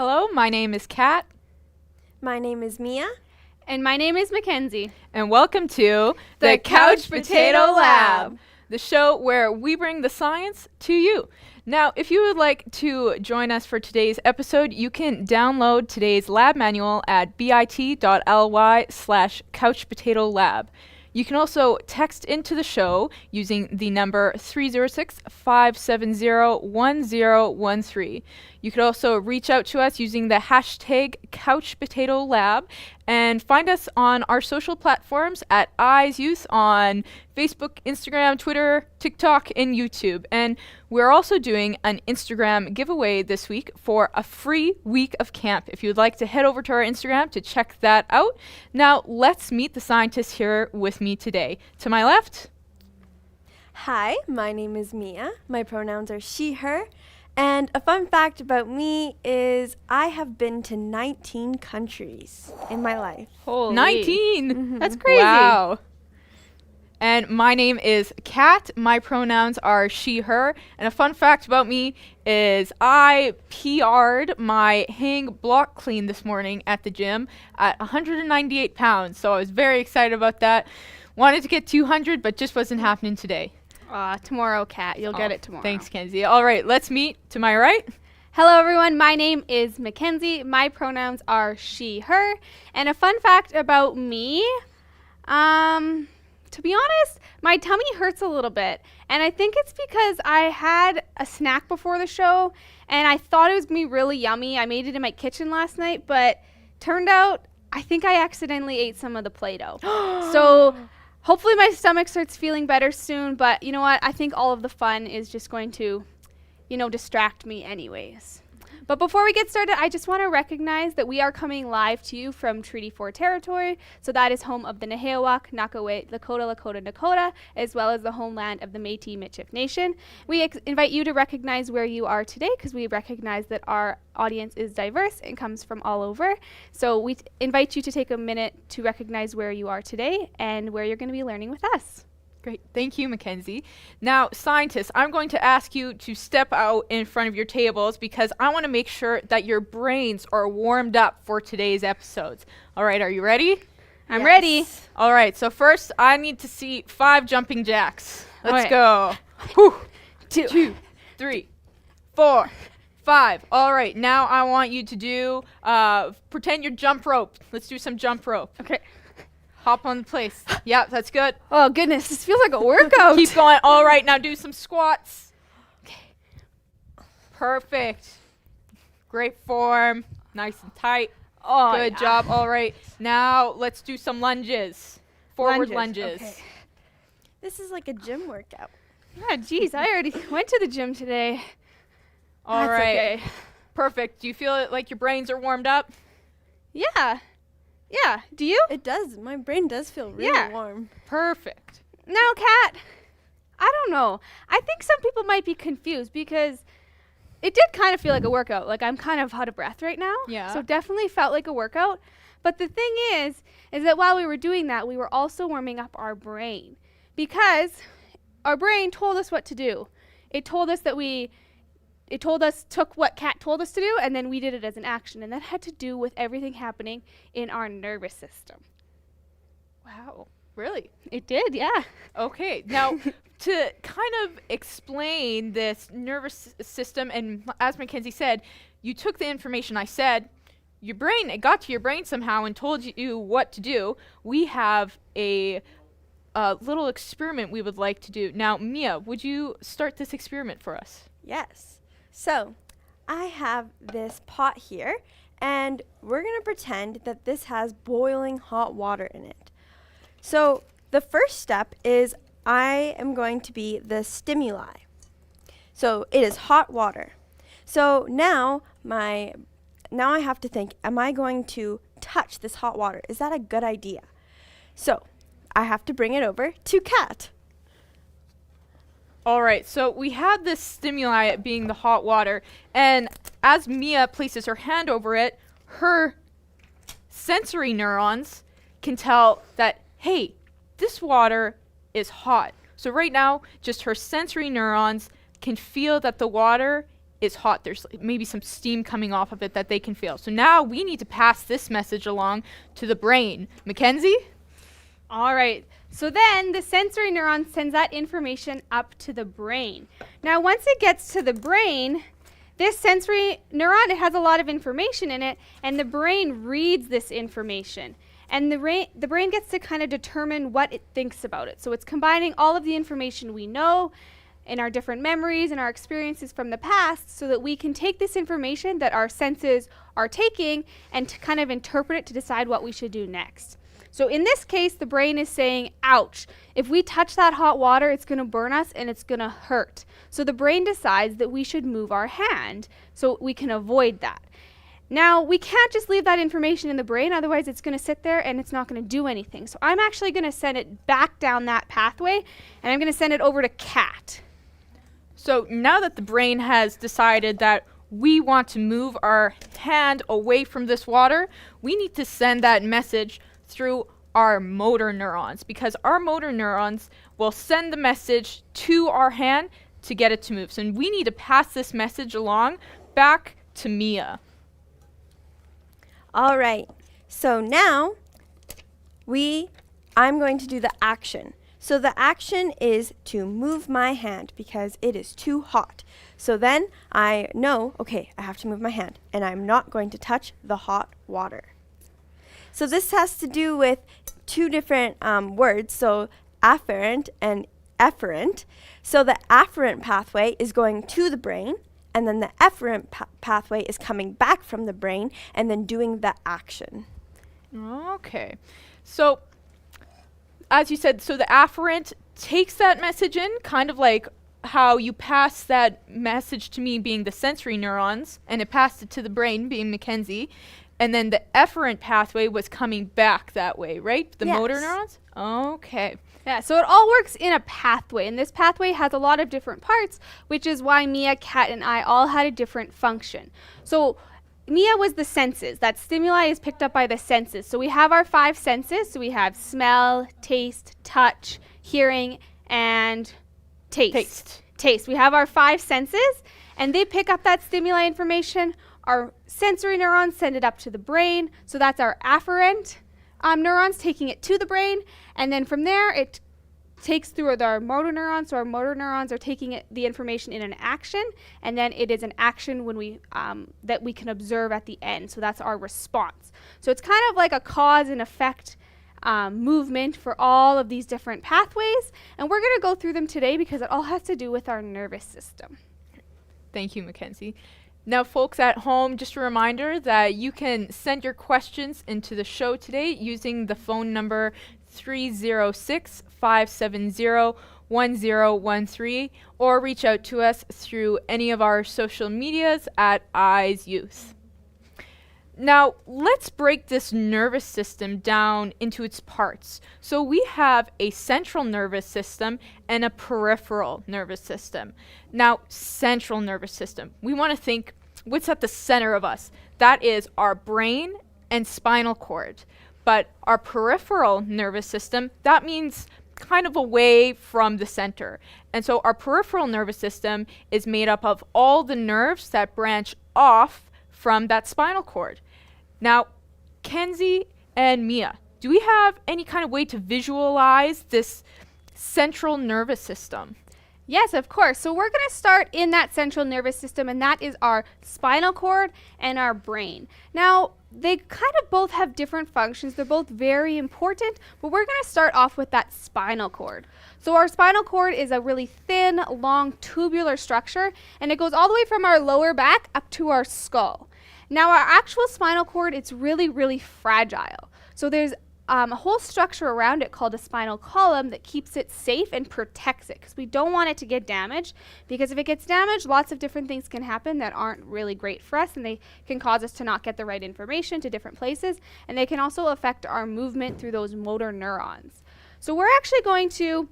Hello, my name is Kat. My name is Mia. And my name is Mackenzie. And welcome to The Couch Potato Lab, the show where we bring the science to you. Now, if you would like to join us for today's episode, you can download today's lab manual at bit.ly/couchpotatolab. You can also text into the show using the number 306-570-1013. You could also reach out to us using the hashtag CouchPotatoLab and find us on our social platforms at Eyes Youth on Facebook, Instagram, Twitter, TikTok, and YouTube. And we're also doing an Instagram giveaway this week for a free week of camp. If you'd like to head over to our Instagram to check that out. Now, let's meet the scientists here with me today. To my left. Hi, my name is Mia. My pronouns are she, her. And a fun fact about me is I have been to 19 countries in my life. Holy. 19! Mm-hmm. That's crazy. Wow. And my name is Kat. My pronouns are she, her. And a fun fact about me is I PR'd my hang block clean this morning at the gym at 198 pounds. So I was very excited about that. Wanted to get 200, but just wasn't happening today. Tomorrow, Kat. You'll get it tomorrow. Thanks, Kenzie. All right, let's meet to my right. Hello, everyone. My name is Mackenzie. My pronouns are she, her. And a fun fact about me, to be honest, my tummy hurts a little bit. And I think it's because I had a snack before the show, and I thought it was going to be really yummy. I made it in my kitchen last night, but turned out I think I accidentally ate some of the Play-Doh. So hopefully my stomach starts feeling better soon, but you know what? I think all of the fun is just going to, distract me anyways. But before we get started, I just want to recognize that we are coming live to you from Treaty 4 territory. So that is home of the Nehewak, Nakaway, Lakota, Nakota, as well as the homeland of the Métis Michif Nation. We invite you to recognize where you are today because we recognize that our audience is diverse and comes from all over. So we invite you to take a minute to recognize where you are today and where you're going to be learning with us. Great. Thank you, Mackenzie. Now, scientists, I'm going to ask you to step out in front of your tables because I want to make sure that your brains are warmed up for today's episodes. All right, are you ready? I'm ready. All right, so first I need to see 5 jumping jacks. Let's Okay. go. Whew. 2, 3, 4, 5. All right, now I want you to do, pretend you're jump rope. Let's do some jump rope. Okay. Hop on the place. Yeah, that's good. Oh, goodness. This feels like a workout. Keep going. All right, now do some squats. Okay. Perfect. Great form. Nice and tight. Oh, Good yeah. job. All right. Now let's do some lunges. Forward lunges. Okay. This is like a gym workout. Yeah, geez, I already went to the gym today. All That's right. okay. Perfect. Do you feel like your brains are warmed up? Yeah. Yeah. Do you? It does. My brain does feel really Yeah. warm. Perfect. Now, Kat, I don't know. I think some people might be confused because it did kind of feel like a workout. Like I'm kind of out of breath right now. Yeah. So definitely felt like a workout. But the thing is that while we were doing that, we were also warming up our brain because our brain told us what to do. It told us took what Kat told us to do, and then we did it as an action. And that had to do with everything happening in our nervous system. Wow. Really? It did, yeah. Okay. Now, to kind of explain this nervous system, and as Mackenzie said, you took the information I said, it got to your brain somehow and told you what to do. We have a little experiment we would like to do. Now, Mia, would you start this experiment for us? Yes. So, I have this pot here, and we're going to pretend that this has boiling hot water in it. So, the first step is I am going to be the stimuli. So, it is hot water. So, now I have to think, am I going to touch this hot water? Is that a good idea? So, I have to bring it over to Kat. All right, so we had this stimuli being the hot water, and as Mia places her hand over it, her sensory neurons can tell that, hey, this water is hot. So right now, just her sensory neurons can feel that the water is hot. There's maybe some steam coming off of it that they can feel. So now we need to pass this message along to the brain. Mackenzie? All right. So then the sensory neuron sends that information up to the brain. Now, once it gets to the brain, this sensory neuron, it has a lot of information in it, and the brain reads this information. And the brain gets to kind of determine what it thinks about it. So it's combining all of the information we know in our different memories and our experiences from the past so that we can take this information that our senses are taking and to kind of interpret it to decide what we should do next. So in this case, the brain is saying, ouch, if we touch that hot water, it's going to burn us and it's going to hurt. So the brain decides that we should move our hand so we can avoid that. Now, we can't just leave that information in the brain, otherwise it's going to sit there and it's not going to do anything. So I'm actually going to send it back down that pathway, and I'm going to send it over to Cat. So now that the brain has decided that we want to move our hand away from this water, we need to send that message through our motor neurons, because our motor neurons will send the message to our hand to get it to move. So we need to pass this message along back to Mia. All right. So now I'm going to do the action. So the action is to move my hand because it is too hot. So then I know, okay, I have to move my hand, and I'm not going to touch the hot water. So this has to do with two different words, so afferent and efferent. So the afferent pathway is going to the brain, and then the efferent pathway is coming back from the brain and then doing the action. Okay. So, as you said, so the afferent takes that message in, kind of like how you pass that message to me being the sensory neurons, and it passed it to the brain being Mackenzie, and then the efferent pathway was coming back that way, right? The motor Yes. neurons? Okay. Yeah, so it all works in a pathway, and this pathway has a lot of different parts, which is why Mia, Kat, and I all had a different function. So Mia was the senses. That stimuli is picked up by the senses. So we have our 5 senses. So we have smell, taste, touch, hearing, and taste. We have our 5 senses, and they pick up that stimuli information. Our sensory neurons send it up to the brain. So that's our afferent neurons taking it to the brain, and then from there it takes through our motor neurons. So our motor neurons are taking the information in an action, and then it is an action when we that we can observe at the end. So that's our response. So it's kind of like a cause and effect movement for all of these different pathways, and we're going to go through them today because it all has to do with our nervous system. Thank you, Mackenzie. Now, folks at home, just a reminder that you can send your questions into the show today using the phone number 306-570-1013, or reach out to us through any of our social medias at Eyes Youth. Now, let's break this nervous system down into its parts. So we have a central nervous system and a peripheral nervous system. Now, central nervous system. We want to think what's at the center of us. That is our brain and spinal cord. But our peripheral nervous system, that means kind of away from the center. And so our peripheral nervous system is made up of all the nerves that branch off from that spinal cord. Now, Kenzie and Mia, do we have any kind of way to visualize this central nervous system? Yes, of course. So we're going to start in that central nervous system, and that is our spinal cord and our brain. Now, they kind of both have different functions. They're both very important, but we're going to start off with that spinal cord. So our spinal cord is a really thin, long, tubular structure, and it goes all the way from our lower back up to our skull. Now, our actual spinal cord, it's really, really fragile. So there's a whole structure around it called a spinal column that keeps it safe and protects it, because we don't want it to get damaged, because if it gets damaged, lots of different things can happen that aren't really great for us, and they can cause us to not get the right information to different places, and they can also affect our movement through those motor neurons. So we're actually going to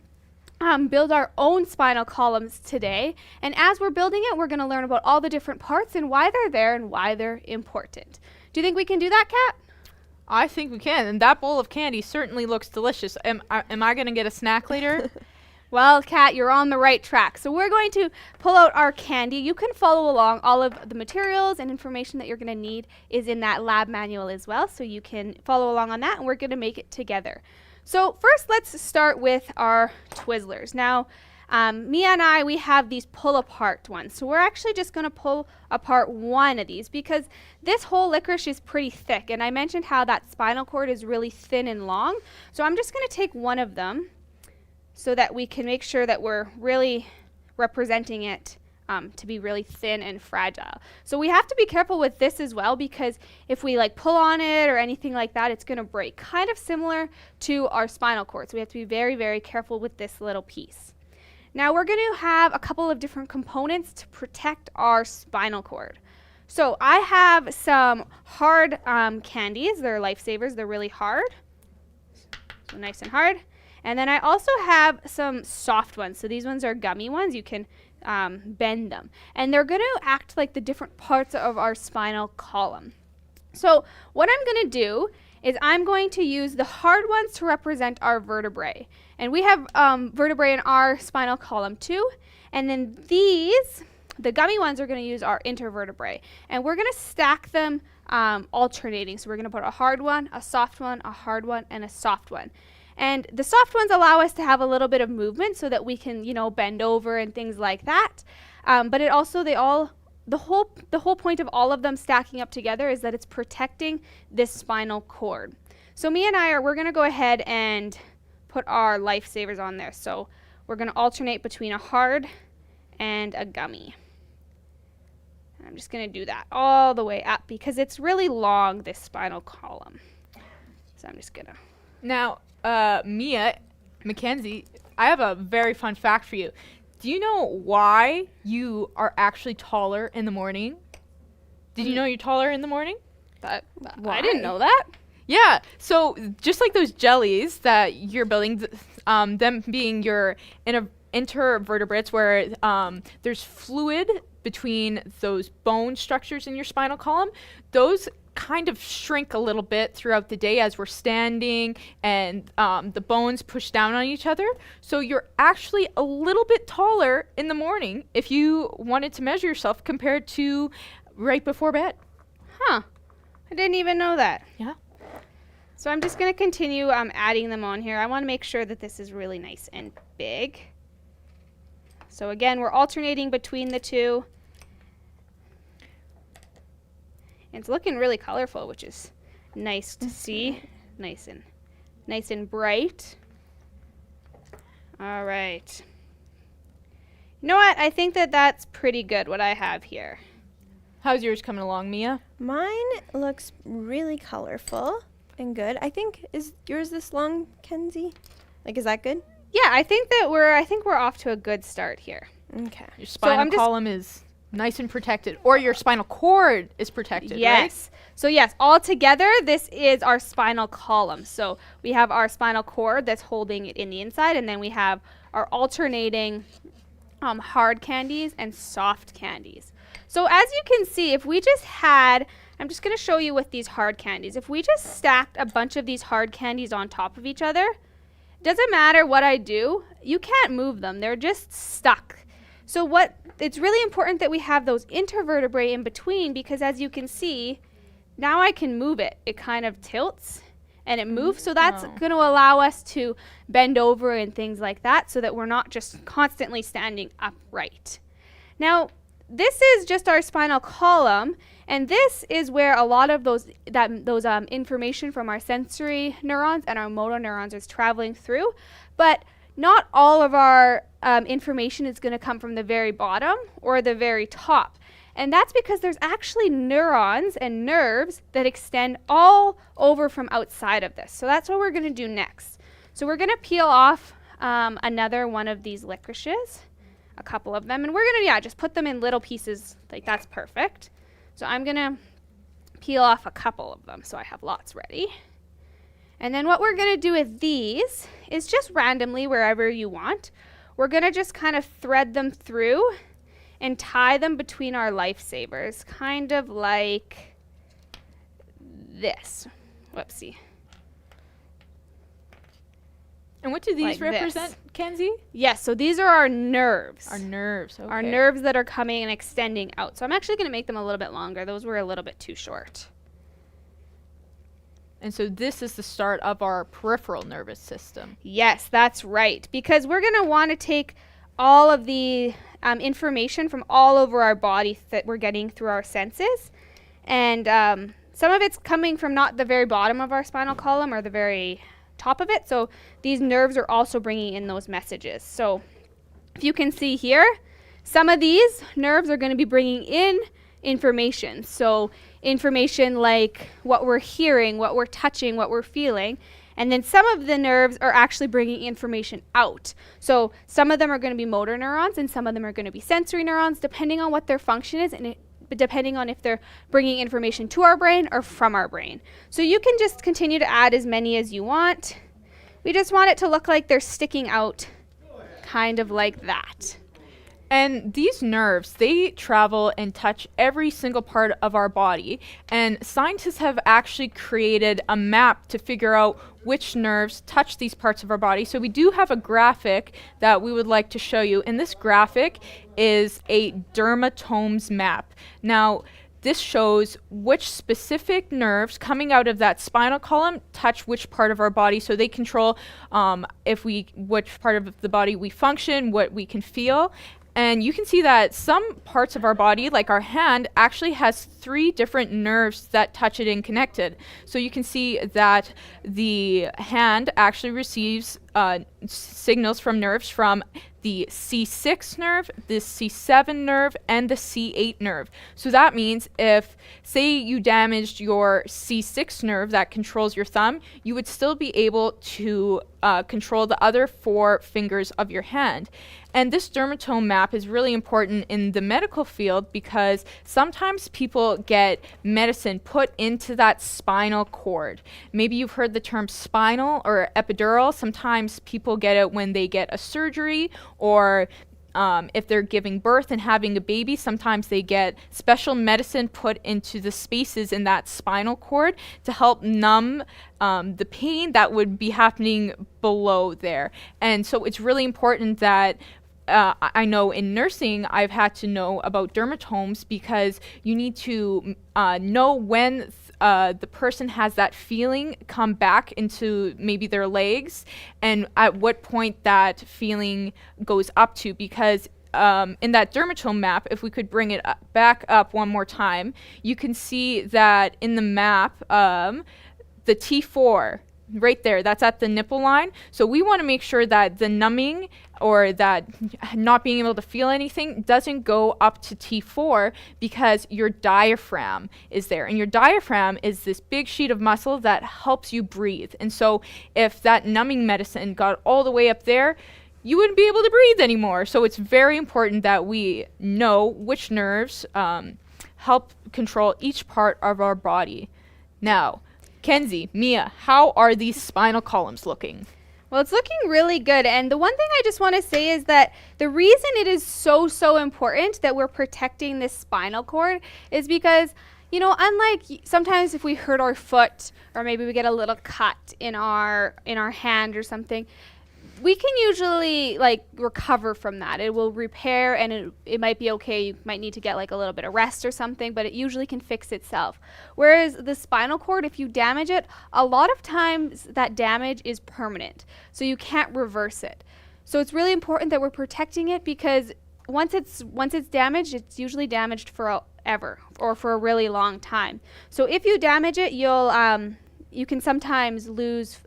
build our own spinal columns today, and as we're building it, we're going to learn about all the different parts and why they're there and why they're important. Do you think we can do that, Kat? I think we can, and that bowl of candy certainly looks delicious. Am I going to get a snack later? Well, Kat, you're on the right track. So we're going to pull out our candy. You can follow along. All of the materials and information that you're going to need is in that lab manual as well. So you can follow along on that, and we're going to make it together. So first, let's start with our Twizzlers. Now, Mia and I, we have these pull-apart ones. So we're actually just going to pull apart one of these because this whole licorice is pretty thick. And I mentioned how that spinal cord is really thin and long. So I'm just going to take one of them so that we can make sure that we're really representing it to be really thin and fragile. So we have to be careful with this as well, because if we like pull on it or anything like that, it's going to break. Kind of similar to our spinal cord. So we have to be very, very careful with this little piece. Now we're going to have a couple of different components to protect our spinal cord. So I have some hard candies. They're lifesavers. They're really hard. So nice and hard. And then I also have some soft ones. So these ones are gummy ones. You can bend them. And they're going to act like the different parts of our spinal column. So what I'm going to do is I'm going to use the hard ones to represent our vertebrae. And we have vertebrae in our spinal column too. And then these, the gummy ones, are going to use our intervertebrae. And we're going to stack them alternating. So we're going to put a hard one, a soft one, a hard one, and a soft one. And the soft ones allow us to have a little bit of movement so that we can, you know, bend over and things like that. But it also, the whole point of all of them stacking up together is that it's protecting this spinal cord. So me and we're going to go ahead and put our lifesavers on there. So we're going to alternate between a hard and a gummy. And I'm just going to do that all the way up because it's really long, this spinal column. So I'm just going to. Now, Mia, Mackenzie, I have a very fun fact for you. Do you know why you are actually taller in the morning? Did you know you're taller in the morning? I didn't know that. Yeah, so just like those jellies that you're building, them being your intervertebrates where there's fluid between those bone structures in your spinal column, those kind of shrink a little bit throughout the day as we're standing and the bones push down on each other. So you're actually a little bit taller in the morning if you wanted to measure yourself compared to right before bed. Huh. I didn't even know that. Yeah. So I'm just going to continue adding them on here. I want to make sure that this is really nice and big. So again, we're alternating between the two. And it's looking really colorful, which is nice to see. Nice and bright. All right. You know what? I think that that's pretty good, what I have here. How's yours coming along, Mia? Mine looks really colorful and good. I think, is yours this long, Kenzie? Like, is that good? Yeah, I think we're off to a good start here. Okay. Your spinal column is nice and protected, or your spinal cord is protected, yes. Right? So yes, all together, this is our spinal column. So we have our spinal cord that's holding it in the inside, and then we have our alternating hard candies and soft candies. So as you can see, if we just had, I'm just going to show you with these hard candies. If we just stacked a bunch of these hard candies on top of each other, it doesn't matter what I do, you can't move them. They're just stuck. So it's really important that we have those intervertebrae in between, because as you can see, now I can move it. It kind of tilts and it moves. So that's going to allow us to bend over and things like that so that we're not just constantly standing upright. Now, this is just our spinal column, and this is where a lot of those information from our sensory neurons and our motor neurons is traveling through. But not all of our information is going to come from the very bottom or the very top. And that's because there's actually neurons and nerves that extend all over from outside of this. So that's what we're going to do next. So we're going to peel off another one of these licorices, a couple of them, and we're going to, just put them in little pieces. Like, that's perfect. So I'm going to peel off a couple of them so I have lots ready. And then what we're going to do with these is just randomly, wherever you want, we're going to just kind of thread them through and tie them between our lifesavers, kind of like this. Whoopsie. And what do these Like represent, Kenzie? Yes, so these are our nerves. Our nerves, okay. Our nerves that are coming and extending out. So I'm actually going to make them a little bit longer. Those were a little bit too short. And so this is the start of our peripheral nervous system. Yes, that's right. Because we're going to want to take all of the information from all over our body that we're getting through our senses. And some of it's coming from not the very bottom of our spinal column or the very top of it. So these nerves are also bringing in those messages. So if you can see here, some of these nerves are going to be bringing in information. So information like what we're hearing, what we're touching, what we're feeling. And then some of the nerves are actually bringing information out. So some of them are going to be motor neurons and some of them are going to be sensory neurons, depending on what their function is and depending on if they're bringing information to our brain or from our brain. So you can just continue to add as many as you want. We just want it to look like they're sticking out kind of like that. And these nerves, they travel and touch every single part of our body. And scientists have actually created a map to figure out which nerves touch these parts of our body. So we do have a graphic that we would like to show you. And this graphic is a dermatomes map. Now, this shows which specific nerves coming out of that spinal column touch which part of our body, so they control which part of the body we function, what we can feel. And you can see that some parts of our body, like our hand, actually has 3 different nerves that touch it and connect it. So you can see that the hand actually receives signals from nerves from the C6 nerve, the C7 nerve, and the C8 nerve. So that means if, say, you damaged your C6 nerve that controls your thumb, you would still be able to control the other 4 fingers of your hand. And this dermatome map is really important in the medical field because sometimes people get medicine put into that spinal cord. Maybe you've heard the term spinal or epidural. Sometimes people get it when they get a surgery, or if they're giving birth and having a baby, sometimes they get special medicine put into the spaces in that spinal cord to help numb the pain that would be happening below there. And so it's really important that I know in nursing, I've had to know about dermatomes because you need to know when the person has that feeling come back into maybe their legs and at what point that feeling goes up to, because in that dermatome map, if we could bring it back up one more time, you can see that in the map, the T4 right there, that's at the nipple line. So we want to make sure that the numbing or that not being able to feel anything doesn't go up to T4 because your diaphragm is there. And your diaphragm is this big sheet of muscle that helps you breathe. And so if that numbing medicine got all the way up there, you wouldn't be able to breathe anymore. So it's very important that we know which nerves help control each part of our body. Now, Kenzie, Mia, how are these spinal columns looking? Well, it's looking really good. And the one thing I just want to say is that the reason it is so important that we're protecting this spinal cord is because, you know, unlike sometimes if we hurt our foot or maybe we get a little cut in our hand or something, we can usually recover from that. It will repair and it might be okay. You might need to get like a little bit of rest or something, but it usually can fix itself. Whereas the spinal cord, if you damage it, a lot of times that damage is permanent. So you can't reverse it. So it's really important that we're protecting it because once it's damaged, it's usually damaged forever or for a really long time. So if you damage it, you can sometimes lose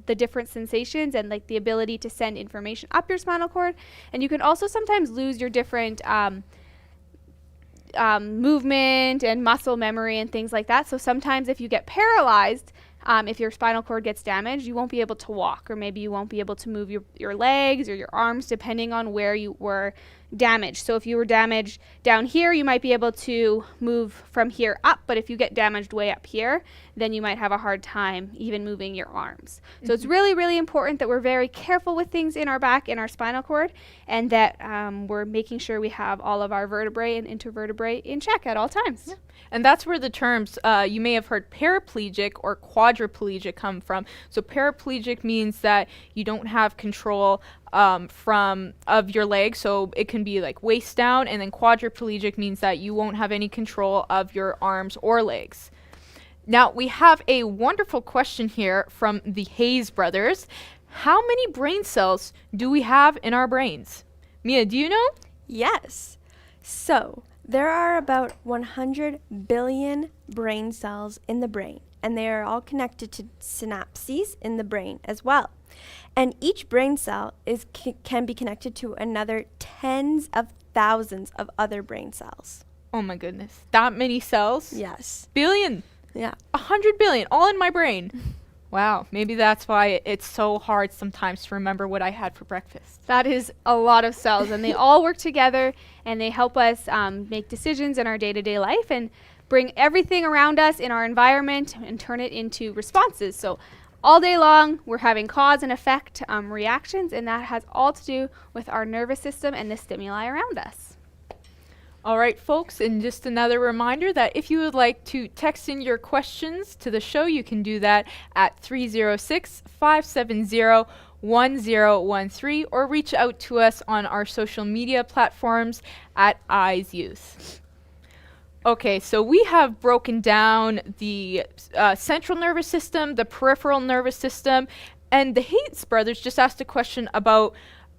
the different sensations and like the ability to send information up your spinal cord. And you can also sometimes lose your different movement and muscle memory and things like that. So sometimes if you get paralyzed, if your spinal cord gets damaged, you won't be able to walk, or maybe you won't be able to move your legs or your arms depending on where you were damaged. So if you were damaged down here, you might be able to move from here up, but if you get damaged way up here, then you might have a hard time even moving your arms. So it's really, really important that we're very careful with things in our back, in our spinal cord, and that we're making sure we have all of our vertebrae and intervertebrae in check at all times. Yeah. And that's where the terms, you may have heard paraplegic or quadriplegic come from. So paraplegic means that you don't have control of your legs, so it can be like waist down, and then quadriplegic means that you won't have any control of your arms or legs. Now, we have a wonderful question here from the Hayes brothers. How many brain cells do we have in our brains? Mia, do you know? Yes. So, there are about 100 billion brain cells in the brain, and they are all connected to synapses in the brain as well. And each brain cell can be connected to another tens of thousands of other brain cells. Oh my goodness. That many cells? Yes. Billion. Yeah. 100 billion, all in my brain. Wow, maybe that's why it's so hard sometimes to remember what I had for breakfast. That is a lot of cells, and they all work together, and they help us make decisions in our day-to-day life and bring everything around us in our environment and turn it into responses. So all day long, we're having cause and effect reactions, and that has all to do with our nervous system and the stimuli around us. All right, folks, and just another reminder that if you would like to text in your questions to the show, you can do that at 306-570-1013 or reach out to us on our social media platforms at Eyes Youth. Okay, so we have broken down the central nervous system, the peripheral nervous system, and the Hayes brothers just asked a question about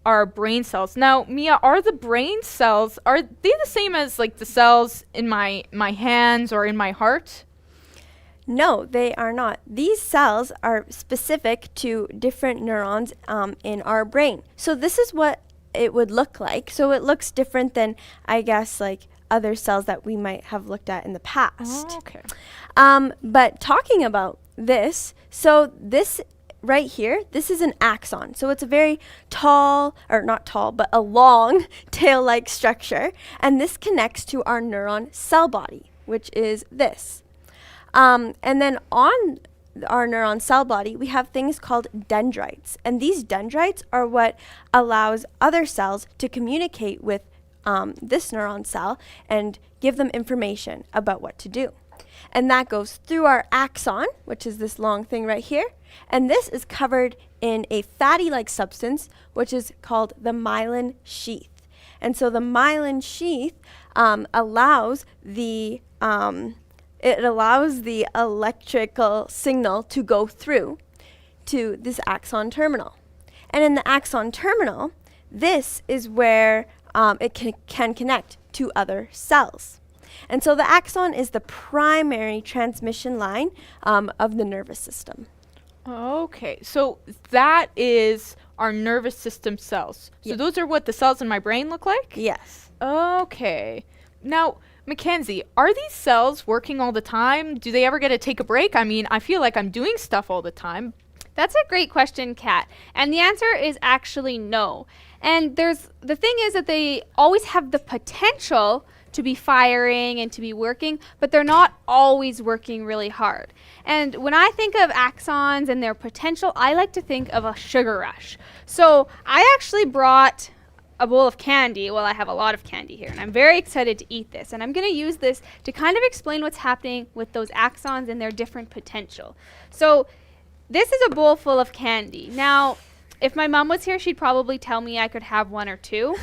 our brain cells. Now, Mia, are the brain cells, are they the same as like the cells in my hands or in my heart? No, they are not. These cells are specific to different neurons in our brain. So this is what it would look like. So it looks different than, I guess, like other cells that we might have looked at in the past. Oh, okay. But talking about this, so this right here, this is an axon. So it's a very tall, or not tall, but a long tail-like structure. And this connects to our neuron cell body, which is this. And then on our neuron cell body, we have things called dendrites. And these dendrites are what allows other cells to communicate with this neuron cell and give them information about what to do. And that goes through our axon, which is this long thing right here. And this is covered in a fatty-like substance, which is called the myelin sheath. And so the myelin sheath allows the electrical signal to go through to this axon terminal. And in the axon terminal, this is where it can connect to other cells. And so the axon is the primary transmission line of the nervous system. Okay, so that is our nervous system cells. So those are what the cells in my brain look like? Yes. Okay. Now, Mackenzie, are these cells working all the time? Do they ever get to take a break? I mean, I feel like I'm doing stuff all the time. That's a great question, Kat. And the answer is actually no. And the thing is that they always have the potential to be firing and to be working, but they're not always working really hard. And when I think of axons and their potential, I like to think of a sugar rush. So I actually brought a bowl of candy. Well, I have a lot of candy here, and I'm very excited to eat this. And I'm going to use this to kind of explain what's happening with those axons and their different potential. So this is a bowl full of candy. Now, if my mom was here, she'd probably tell me I could have one or two,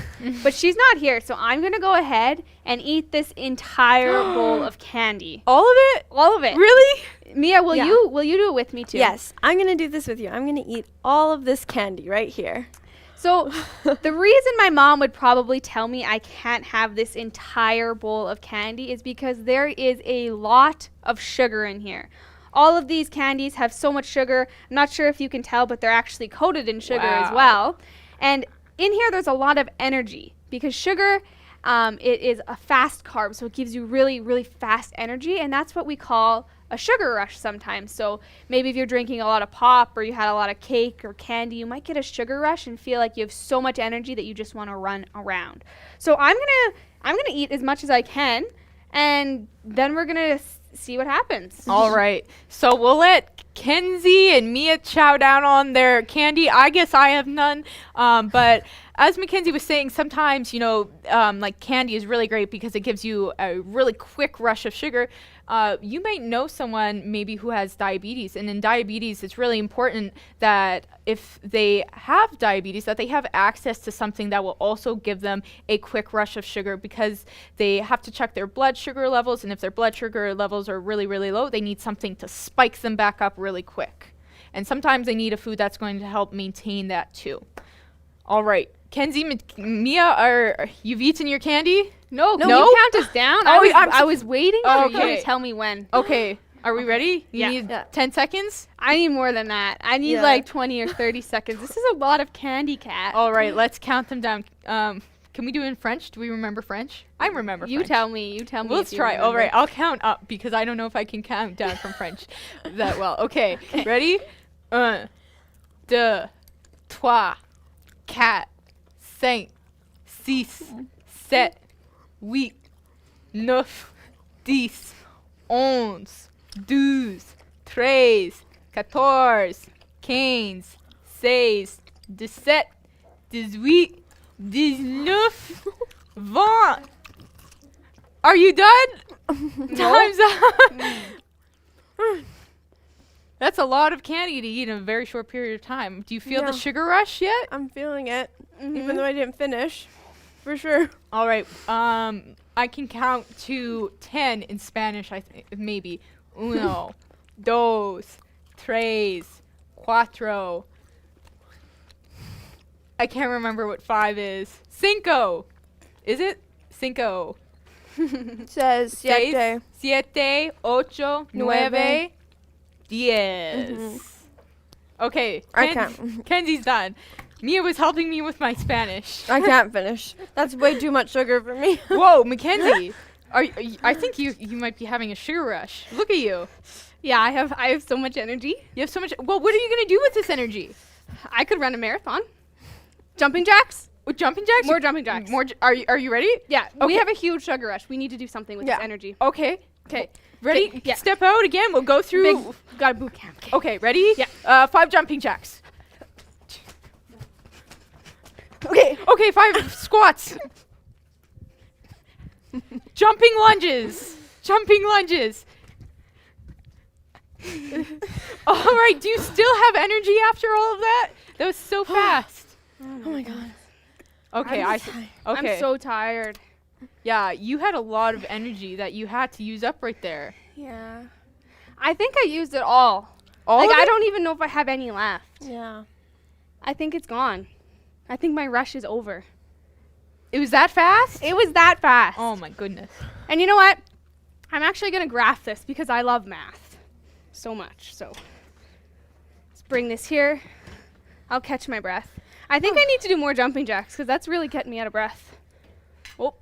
but she's not here, so I'm going to go ahead and eat this entire bowl of candy. All of it? All of it. Really? Mia, will you do it with me too? Yes, I'm going to do this with you. I'm going to eat all of this candy right here. So the reason my mom would probably tell me I can't have this entire bowl of candy is because there is a lot of sugar in here. All of these candies have so much sugar. I'm not sure if you can tell, but they're actually coated in sugar as well. And in here, there's a lot of energy because sugar, it is a fast carb, so it gives you really, really fast energy, and that's what we call a sugar rush sometimes. So maybe if you're drinking a lot of pop or you had a lot of cake or candy, you might get a sugar rush and feel like you have so much energy that you just want to run around. So I'm gonna eat as much as I can, and then we're gonna see what happens. All right. So we'll let Kenzie and Mia chow down on their candy. I guess I have none. But as Mackenzie was saying, sometimes, like candy is really great because it gives you a really quick rush of sugar. You might know someone maybe who has diabetes, and in diabetes, it's really important that if they have diabetes, that they have access to something that will also give them a quick rush of sugar, because they have to check their blood sugar levels, and if their blood sugar levels are really, really low, they need something to spike them back up really quick. And sometimes they need a food that's going to help maintain that too. All right. Kenzie, Mia, you've eaten your candy? No, can No? you count us down? I was waiting for you Okay. to tell me when. Okay. Are we ready? You Yeah. need Yeah. 10 seconds? I need more than that. I need Yeah. like 20 or 30 seconds. This is a lot of candy, Cat. All right, let's count them down. Can we do it in French? Do we remember French? I remember You French. tell me. You tell me. Let's if you try. All remember. right, I'll count up because I don't know if I can count down from French that well. Okay, ready? 1, 2, 3, 4, 5, 6, 7, 8, 9, 10, 11, 12, 13, 14, 15, 16, 17, 18, 19, 20. Are you done? Time's up. That's a lot of candy to eat in a very short period of time. Do you feel Yeah. the sugar rush yet? I'm feeling it, Mhm. even though I didn't finish, for sure. All right. I can count to 10 in Spanish. I think maybe 1, 2, 3, 4. I can't remember what 5 is. 5. Is it? 5. It says siete. 7, 8, 9, 10. Okay. I can't. Kenzie's done. Mia was helping me with my Spanish. I can't finish. That's way too much sugar for me. Whoa, Mackenzie. I think you might be having a sugar rush. Look at you. Yeah, I have so much energy. You have so much. Well, what are you going to do with this energy? I could run a marathon. Jumping jacks? With jumping jacks? More jumping jacks. Are you ready? Yeah, we Okay. have a huge sugar rush. We need to do something with Yeah. this energy. Okay. Okay. Ready? Okay, yeah. Step out again. We'll go through. Big, got a boot camp. Okay. Okay, ready? Yeah. 5 jumping jacks. Okay. Okay, 5 squats. Jumping lunges. Jumping lunges. All right, do you still have energy after all of that? That was so fast. Oh my god. Okay, I'm okay. I'm so tired. Yeah, you had a lot of energy that you had to use up right there. Yeah. I think I used it all. All Like, of I it? don't even know if I have any left. Yeah. I think it's gone. I think my rush is over. It was that fast? It was that fast. Oh my goodness. And you know what? I'm actually going to graph this because I love math so much. So let's bring this here. I'll catch my breath. I think I need to do more jumping jacks because that's really getting me out of breath. Oh.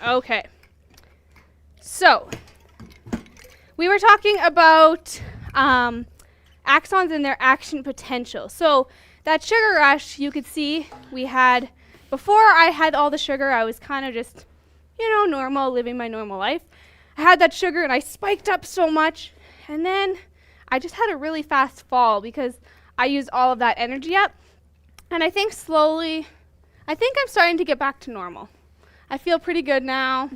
Okay. So we were talking about axons and their action potential. So that sugar rush, you could see we had, before I had all the sugar, I was kind of just, normal, living my normal life. I had that sugar and I spiked up so much, and then I just had a really fast fall because I used all of that energy up. And I think slowly, I'm starting to get back to normal. I feel pretty good now.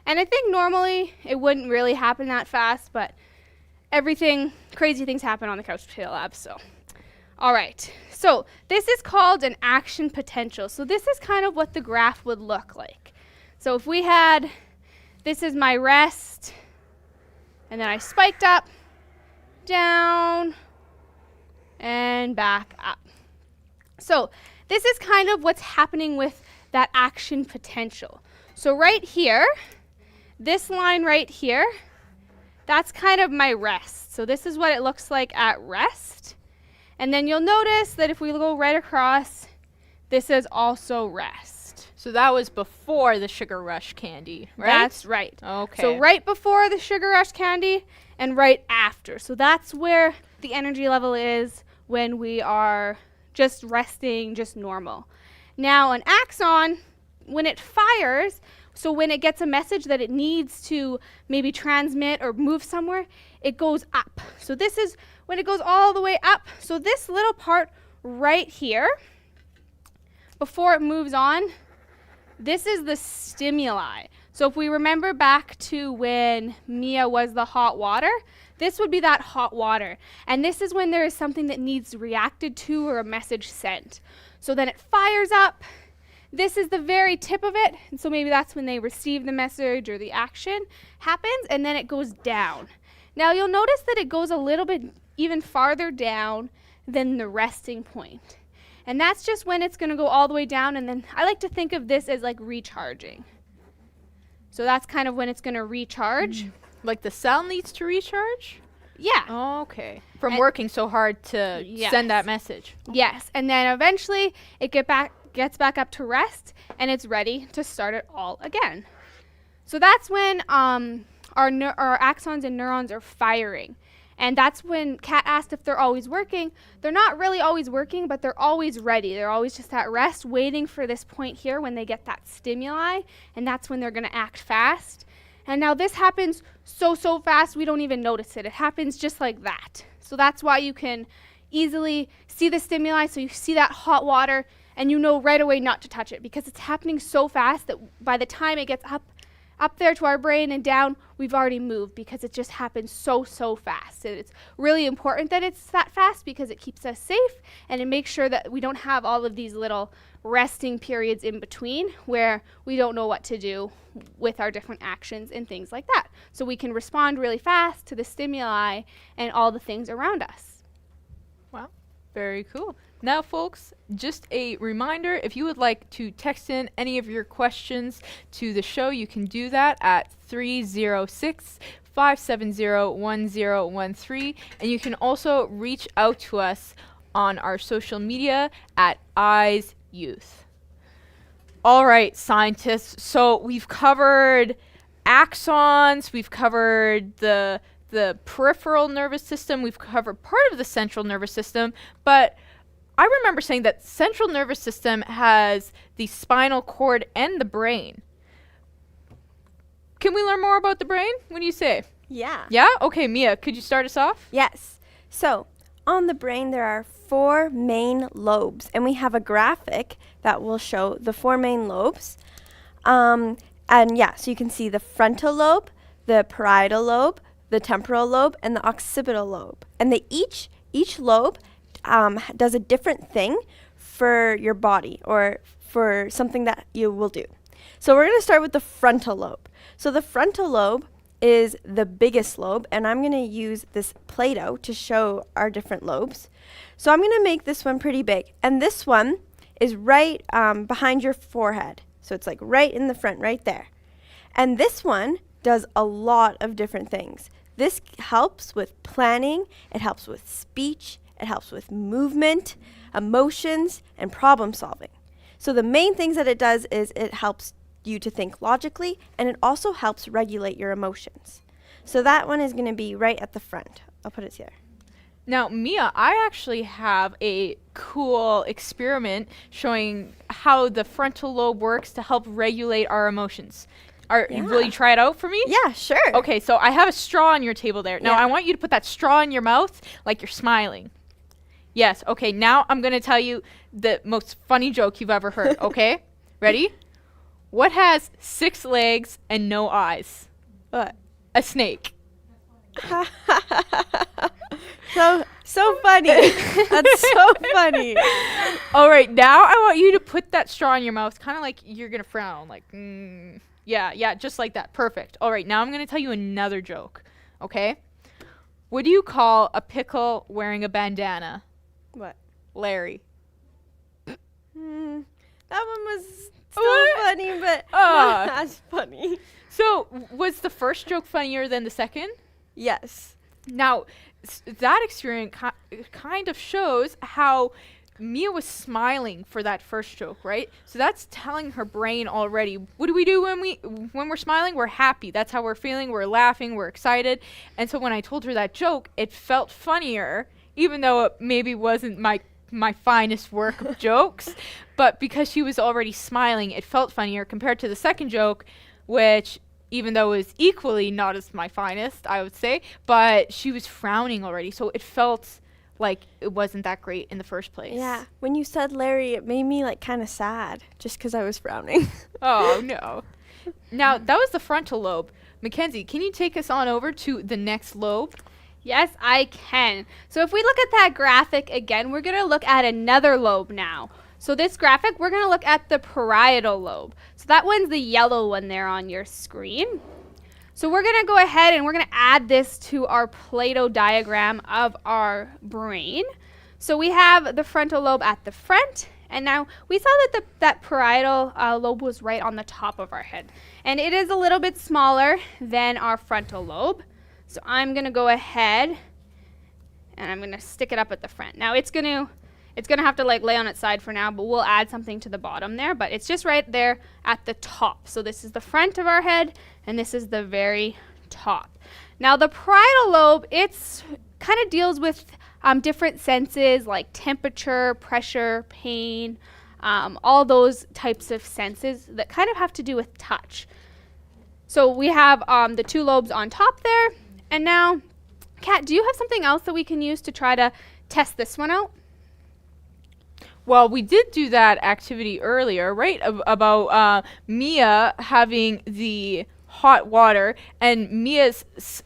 And I think normally it wouldn't really happen that fast, but crazy things happen on the Couch Potato Lab, so. All right, so this is called an action potential. So this is kind of what the graph would look like. So if we had, this is my rest, and then I spiked up, down, and back up. So this is kind of what's happening with that action potential. So right here, this line right here, that's kind of my rest. So this is what it looks like at rest. And then you'll notice that if we go right across, this is also rest. So that was before the sugar rush candy, right? That's right. Okay. So right before the sugar rush candy and right after. So that's where the energy level is when we are just resting, just normal. Now an axon, when it fires, so when it gets a message that it needs to maybe transmit or move somewhere, it goes up. So this is when it goes all the way up. So this little part right here, before it moves on, this is the stimuli. So if we remember back to when Mia was the hot water, this would be that hot water. And this is when there is something that needs reacted to or a message sent. So then it fires up. This is the very tip of it. And so maybe that's when they receive the message or the action happens, and then it goes down. Now you'll notice that it goes a little bit even farther down than the resting point. And that's just when it's going to go all the way down, and then I like to think of this as like recharging. So that's kind of when it's going to recharge. Like the cell needs to recharge? Yeah. Okay. From working so hard to send that message. Yes. And then eventually it gets back up to rest, and it's ready to start it all again. So that's when our axons and neurons are firing. And that's when Kat asked if they're always working. They're not really always working, but they're always ready. They're always just at rest, waiting for this point here when they get that stimuli, and that's when they're going to act fast. And now this happens so fast we don't even notice it. It happens just like that. So that's why you can easily see the stimuli. So you see that hot water, and you know right away not to touch it because it's happening so fast that by the time it gets up there to our brain and down, we've already moved because it just happens so fast. And it's really important that it's that fast because it keeps us safe, and it makes sure that we don't have all of these little resting periods in between where we don't know what to do with our different actions and things like that. So we can respond really fast to the stimuli and all the things around us. Wow. Very cool. Now, folks, just a reminder, if you would like to text in any of your questions to the show, you can do that at 306-570-1013. And you can also reach out to us on our social media at Eyes Youth. All right, scientists. So we've covered axons, we've covered the peripheral nervous system, we've covered part of the central nervous system, but I remember saying that central nervous system has the spinal cord and the brain. Can we learn more about the brain? What do you say? Yeah. Yeah? Okay, Mia, could you start us off? Yes. So on the brain, there are 4 main lobes, and we have a graphic that will show the 4 main lobes. So you can see the frontal lobe, the parietal lobe, the temporal lobe, and the occipital lobe. And each lobe does a different thing for your body or for something that you will do. So we're going to start with the frontal lobe. So the frontal lobe is the biggest lobe, and I'm going to use this Play-Doh to show our different lobes. So I'm going to make this one pretty big, and this one is right behind your forehead. So it's like right in the front, right there. And this one does a lot of different things. This helps with planning, it helps with speech, it helps with movement, emotions, and problem solving. So the main things that it does is it helps you to think logically, and it also helps regulate your emotions. So that one is going to be right at the front. I'll put it here. Now, Mia, I actually have a cool experiment showing how the frontal lobe works to help regulate our emotions. Will you try it out for me? Yeah, sure. Okay, so I have a straw on your table there. Now, I want you to put that straw in your mouth like you're smiling. Yes, okay, now I'm going to tell you the most funny joke you've ever heard, okay? Ready? What has 6 legs and no eyes? What? A snake. So funny. That's so funny. All right, now I want you to put that straw in your mouth, kind of like you're going to frown, like, yeah, just like that. Perfect. All right, now I'm going to tell you another joke, okay? What do you call a pickle wearing a bandana? What? Larry. That one was still funny, but not as funny. So, was the first joke funnier than the second? Yes. Now, that experience kind of shows how Mia was smiling for that first joke, right? So that's telling her brain already, what do we do when we're smiling? We're happy. That's how we're feeling. We're laughing. We're excited. And so when I told her that joke, it felt funnier, even though it maybe wasn't my finest work of jokes. But because she was already smiling, it felt funnier compared to the second joke, which, even though it was equally not as my finest, I would say, but she was frowning already. So it felt like it wasn't that great in the first place. Yeah. When you said Larry, it made me like kind of sad just because I was frowning. Oh, no. Now, that was the frontal lobe. Mackenzie, can you take us on over to the next lobe? Yes, I can. So if we look at that graphic again, we're going to look at another lobe now. So this graphic, we're going to look at the parietal lobe. So that one's the yellow one there on your screen. So we're going to go ahead and we're going to add this to our Play-Doh diagram of our brain. So we have the frontal lobe at the front. And now we saw that that parietal lobe was right on the top of our head. And it is a little bit smaller than our frontal lobe. So I'm going to go ahead and I'm going to stick it up at the front. Now it's going to have to like lay on its side for now, but we'll add something to the bottom there. But it's just right there at the top. So this is the front of our head, and this is the very top. Now the parietal lobe, it's kind of deals with different senses like temperature, pressure, pain, all those types of senses that kind of have to do with touch. So we have the two lobes on top there. And now, Kat, do you have something else that we can use to try to test this one out? Well, we did do that activity earlier, right? About Mia having the hot water, and Mia's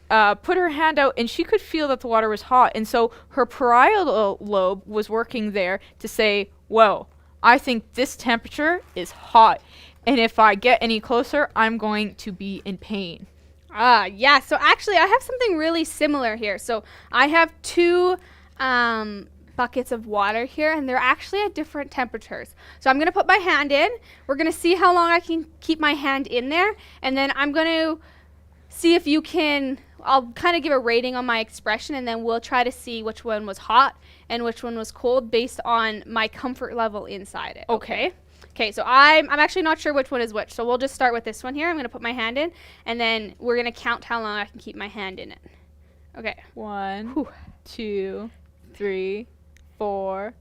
put her hand out and she could feel that the water was hot. And so her parietal lobe was working there to say, whoa, I think this temperature is hot. And if I get any closer, I'm going to be in pain. Yeah. So actually, I have something really similar here. So I have two buckets of water here, and they're actually at different temperatures. So I'm going to put my hand in. We're going to see how long I can keep my hand in there, and then I'm going to see if you can, I'll kind of give a rating on my expression, and then we'll try to see which one was hot and which one was cold based on my comfort level inside it. Okay. Okay, so I'm actually not sure which one is which, so we'll just start with this one here. I'm going to put my hand in, and then we're going to count how long I can keep my hand in it. Okay. 1, 2, 3, 4,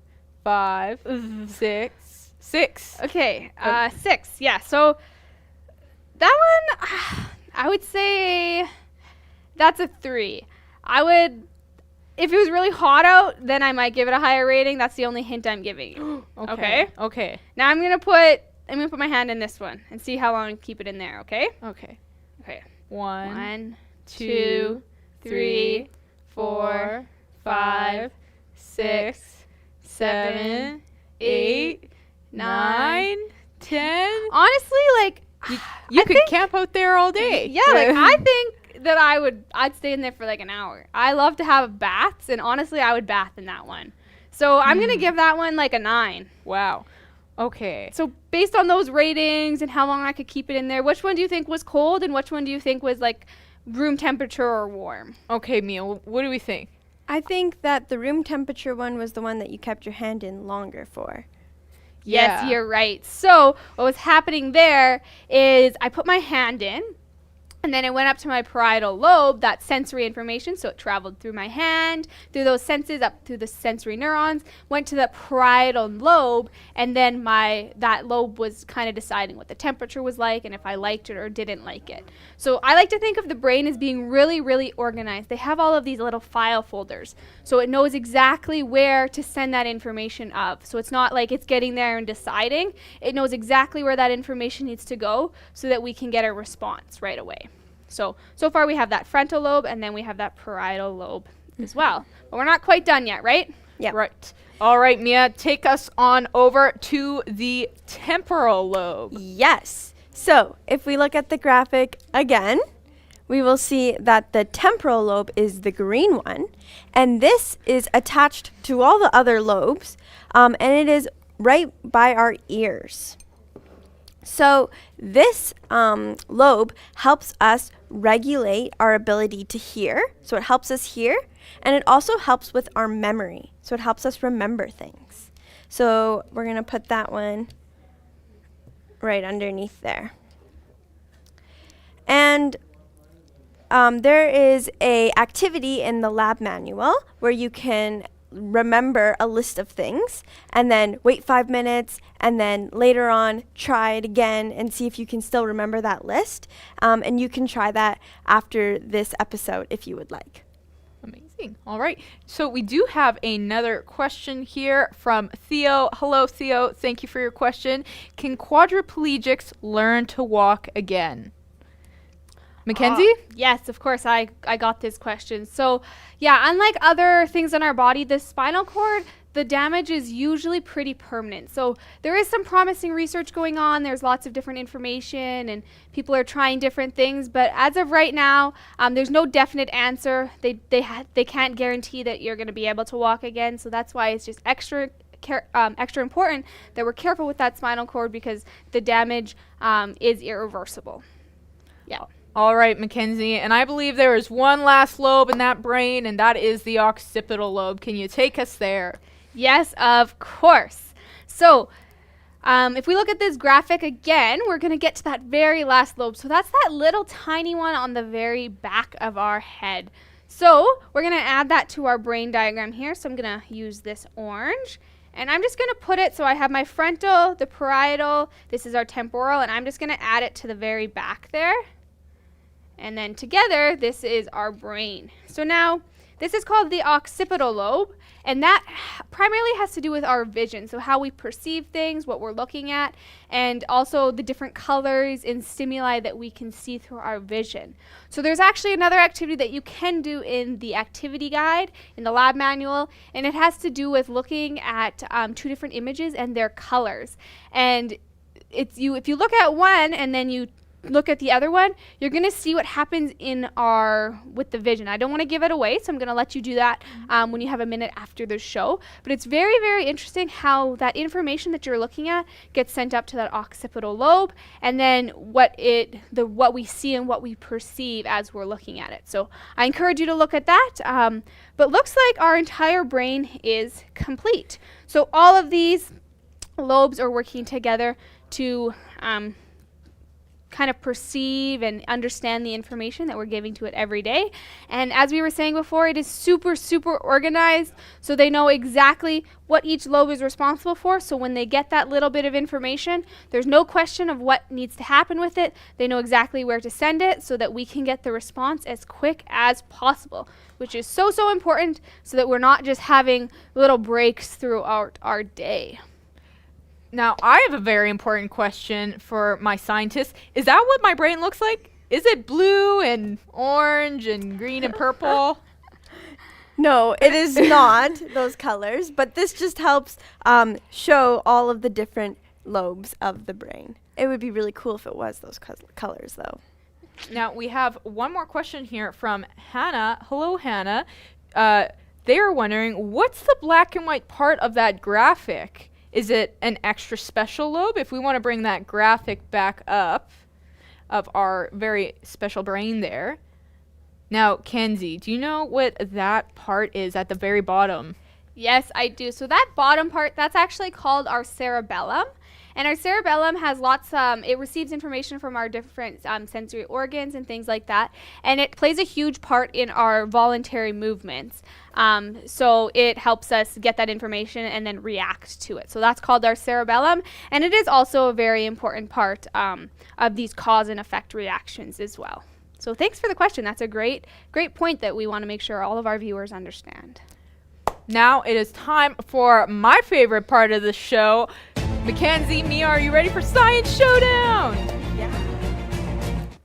5, 6. Okay, 6. Yeah, so that one, I would say that's a 3. If it was really hot out, then I might give it a higher rating. That's the only hint I'm giving you. Okay. Now I'm gonna put my hand in this one and see how long I can keep it in there. Okay. Okay. 1, 2, 3, 4, 5, 6, 7, 8, 9, 10. Honestly, like you could camp out there all day. Yeah, like I think that I'd stay in there for like an hour. I love to have baths, and honestly, I would bath in that one. So I'm gonna give that one like a 9. Wow. Okay. So based on those ratings and how long I could keep it in there, which one do you think was cold, and which one do you think was like room temperature or warm? Okay, Mia, what do we think? I think that the room temperature one was the one that you kept your hand in longer for. Yes, Yeah. you're right. So what was happening there is I put my hand in, and then it went up to my parietal lobe, that sensory information. So it traveled through my hand, through those senses, up through the sensory neurons, went to the parietal lobe, and then that lobe was kind of deciding what the temperature was like and if I liked it or didn't like it. So I like to think of the brain as being really, really organized. They have all of these little file folders. So it knows exactly where to send that information up. So it's not like it's getting there and deciding. It knows exactly where that information needs to go so that we can get a response right away. So far we have that frontal lobe, and then we have that parietal lobe as well. But we're not quite done yet, right? Yeah. Right. All right, Mia, take us on over to the temporal lobe. Yes. So if we look at the graphic again, we will see that the temporal lobe is the green one, and this is attached to all the other lobes, and it is right by our ears. So this lobe helps us regulate our ability to hear. So it helps us hear, and it also helps with our memory. So it helps us remember things. So we're going to put that one right underneath there. And there is a activity in the lab manual where you can remember a list of things and then wait 5 minutes and then later on try it again and see if you can still remember that list. And you can try that after this episode if you would like. Amazing. All right. So we do have another question here from Theo. Hello, Theo. Thank you for your question. Can quadriplegics learn to walk again? Mackenzie? Yes, of course, I got this question. So, yeah, unlike other things in our body, the spinal cord, the damage is usually pretty permanent. So there is some promising research going on. There's lots of different information and people are trying different things. But as of right now, there's no definite answer. They can't guarantee that you're going to be able to walk again. So that's why it's just extra important that we're careful with that spinal cord because the damage is irreversible. Yeah. All right, Mackenzie, and I believe there is one last lobe in that brain, and that is the occipital lobe. Can you take us there? Yes, of course. So, if we look at this graphic again, we're going to get to that very last lobe. So that's that little tiny one on the very back of our head. So we're going to add that to our brain diagram here. So I'm going to use this orange. And I'm just going to put it, so I have my frontal, the parietal, this is our temporal, and I'm just going to add it to the very back there. And then together, this is our brain. So now, this is called the occipital lobe, and that primarily has to do with our vision, so how we perceive things, what we're looking at, and also the different colors and stimuli that we can see through our vision. So there's actually another activity that you can do in the activity guide, in the lab manual, and it has to do with looking at 2 different images and their colors. And if you look at one and then you look at the other one, you're going to see what happens with the vision. I don't want to give it away, so I'm going to let you do that when you have a minute after the show. But it's very, very interesting how that information that you're looking at gets sent up to that occipital lobe, and then what we see and what we perceive as we're looking at it. So I encourage you to look at that. But looks like our entire brain is complete. So all of these lobes are working together to kind of perceive and understand the information that we're giving to it every day. And as we were saying before, it is super, super organized, so they know exactly what each lobe is responsible for. So when they get that little bit of information, there's no question of what needs to happen with it. They know exactly where to send it so that we can get the response as quick as possible, which is so, so important so that we're not just having little breaks throughout our day. Now, I have a very important question for my scientists. Is that what my brain looks like? Is it blue and orange and green and purple? No, it is not those colors, but this just helps show all of the different lobes of the brain. It would be really cool if it was those colors, though. Now, we have one more question here from Hannah. Hello, Hannah. They are wondering, what's the black and white part of that graphic? Is it an extra special lobe? If we want to bring that graphic back up of our very special brain there. Now, Kenzie, do you know what that part is at the very bottom? Yes, I do. So that bottom part, that's actually called our cerebellum. And our cerebellum has it receives information from our different sensory organs and things like that. And it plays a huge part in our voluntary movements. So it helps us get that information and then react to it. So that's called our cerebellum. And it is also a very important part of these cause and effect reactions as well. So thanks for the question. That's a great point that we want to make sure all of our viewers understand. Now it is time for my favorite part of the show. Mackenzie, Mia, are you ready for Science Showdown? Yeah.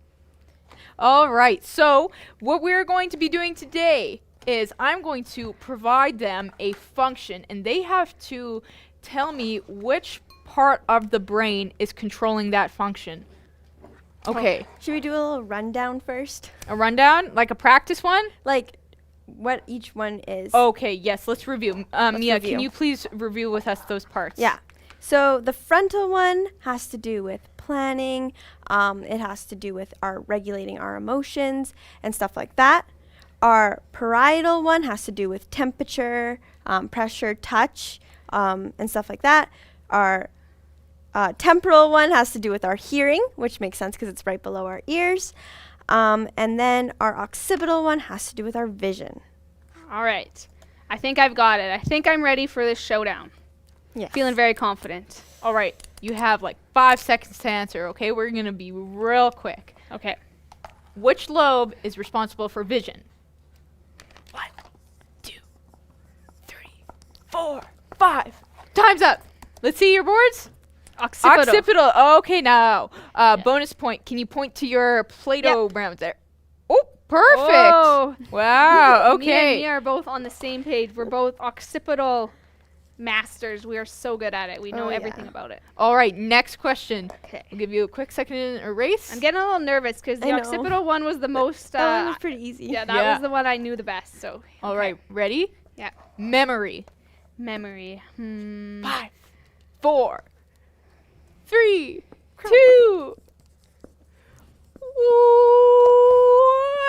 All right, so what we're going to be doing today is I'm going to provide them a function, and they have to tell me which part of the brain is controlling that function. Okay. Should we do a little rundown first? A rundown? Like a practice one? Like what each one is. Okay, yes, let's review. Mia, review. can you please review with us those parts? Yeah. So the frontal one has to do with planning. It has to do with our regulating our emotions and stuff like that. Our parietal one has to do with temperature, pressure, touch, and stuff like that. Our temporal one has to do with our hearing, which makes sense because it's right below our ears. And then our occipital one has to do with our vision. All right. I think I've got it. I think I'm ready for this showdown. Yes. Feeling very confident. All right. You have like 5 seconds to answer, okay? We're going to be real quick. Okay. Which lobe is responsible for vision? 1, 2, 3, 4, 5. Time's up. Let's see your boards. Occipital. Occipital. Okay, now bonus point. Can you point to your Play-Doh rounds there? Oh, perfect. Whoa. Wow. Me and Okay. Mia are both on the same page. We're both occipital masters. We are so good at it. We know Oh, yeah. everything about it. All right. Next question. Okay. I'll give you a quick second to erase. I'm getting a little nervous because the I know. occipital one was the most. That one was pretty easy. Yeah, that Yeah. was the one I knew the best. So. All okay. right. Ready? Yeah. Memory. Memory. 5, 4, 3, 2,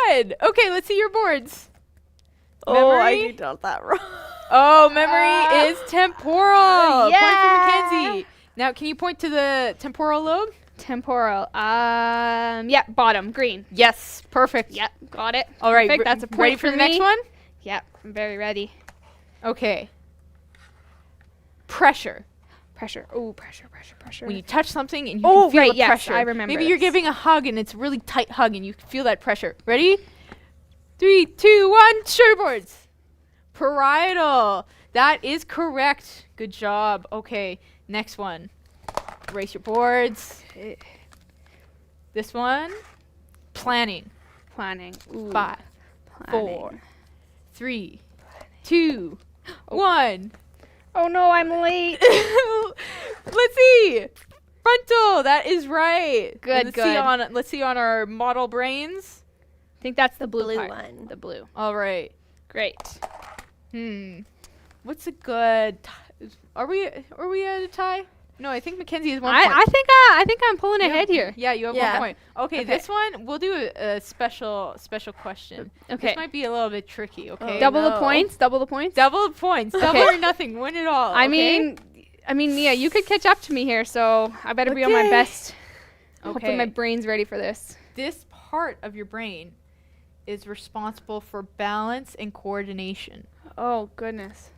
1. Okay, let's see your boards. Oh, I Memory? did not that wrong. Oh, memory is temporal. yeah. Point for Mackenzie. Now, can you point to the temporal lobe? Temporal. Yeah, bottom, green. Yes, perfect. Yep, got it. All right, Perfect. That's a point ready for the next me. one? Yep, I'm very ready. Okay. Pressure. Pressure. Oh, pressure. When you touch something and you Oh, can feel right, the yes, pressure. I remember Maybe you're this. giving a hug and it's a really tight hug and you can feel that pressure. Ready? 3, 2, 1. Shutterboards. Parietal. That is correct. Good job. Okay, next one. Erase your boards. This one. Planning. Planning. Ooh, 5, planning. 4, 3, 2, 1. Oh no, I'm late. Let's see. Frontal. That is right. Good, Let's good. See let's see on our model brains. I think that's the blue, blue part. one. The blue. All right. Great. What's a good? Are we at a tie? No, I think Mackenzie is 1 point. I think I'm pulling ahead here. Yeah, you have Yeah. 1 point. Okay, Okay. this one we'll do a special question. Okay. This might be a little bit tricky. Okay. Oh, Double the no. points. Double the points. Double the points. Double Okay. or nothing. Win it all. I okay? mean, Mia, you could catch up to me here, so I better be on my Okay. best. Hopefully Okay. my brain's ready for this. This part of your brain is responsible for balance and coordination. Oh goodness.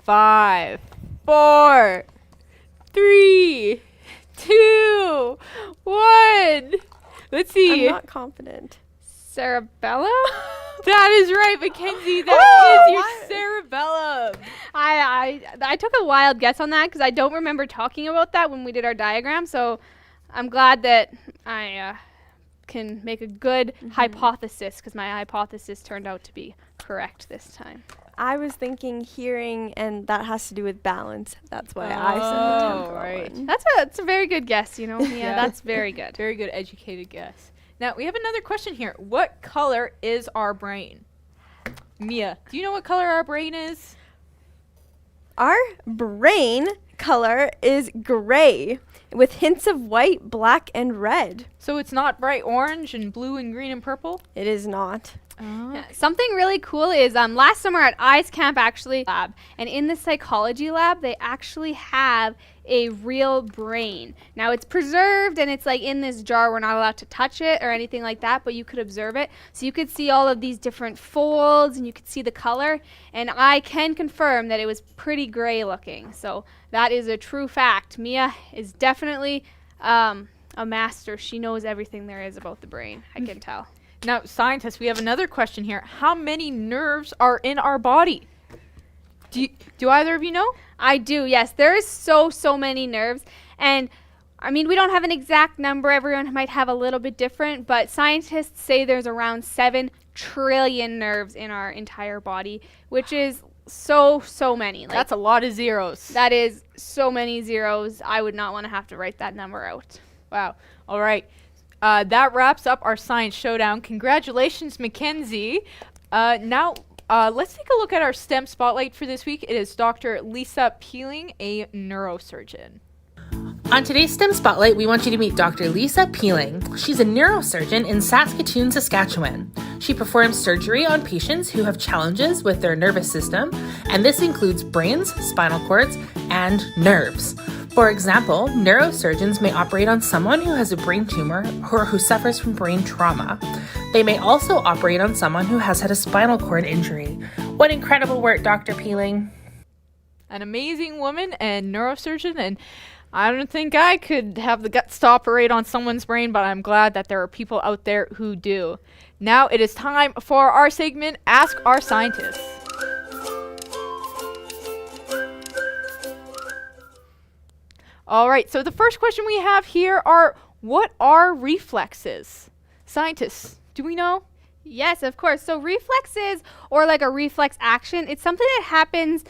5, 4, 3, 2, 1. Let's see. I'm not confident. Cerebellum? That is right, Mackenzie. That Oh, is your what? cerebellum. I took a wild guess on that because I don't remember talking about that when we did our diagram. So I'm glad that I can make a good hypothesis because my hypothesis turned out to be correct this time. I was thinking hearing, and that has to do with balance. That's why I said the Oh, temporal right. one. That's a very good guess, you know. Yeah, Yeah. that's very good. Very good, educated guess. Now, we have another question here. What color is our brain? Mia, do you know what color our brain is? Our brain color is gray with hints of white, black, and red. So it's not bright orange and blue and green and purple? It is not. Yeah, something really cool is last summer at Eyes Camp actually lab, and in the psychology lab they actually have a real brain. Now it's preserved and it's like in this jar. We're not allowed to touch it or anything like that, but you could observe it. So you could see all of these different folds and you could see the color, and I can confirm that it was pretty gray looking. So that is a true fact. Mia is definitely a master. She knows everything there is about the brain. I can tell. Now, scientists, we have another question here. How many nerves are in our body? Do either of you know? I do, yes. There is so many nerves. And I mean, we don't have an exact number. Everyone might have a little bit different, but scientists say there's around 7 trillion nerves in our entire body, which is so many. Like, That's a lot of zeros. that is so many zeros. I would not want to have to write that number out. Wow. All right. That wraps up our science showdown. Congratulations, Mackenzie. Now, let's take a look at our STEM spotlight for this week. It is Dr. Lisa Peeling, a neurosurgeon. On today's STEM Spotlight, we want you to meet Dr. Lisa Peeling. She's a neurosurgeon in Saskatoon, Saskatchewan. She performs surgery on patients who have challenges with their nervous system, and this includes brains, spinal cords, and nerves. For example, neurosurgeons may operate on someone who has a brain tumor or who suffers from brain trauma. They may also operate on someone who has had a spinal cord injury. What incredible work, Dr. Peeling. An amazing woman and neurosurgeon, and I don't think I could have the guts to operate on someone's brain, but I'm glad that there are people out there who do. Now it is time for our segment, Ask Our Scientists. All right, so the first question we have here are, what are reflexes? Scientists, do we know? Yes, of course. So reflexes, or like a reflex action, it's something that happens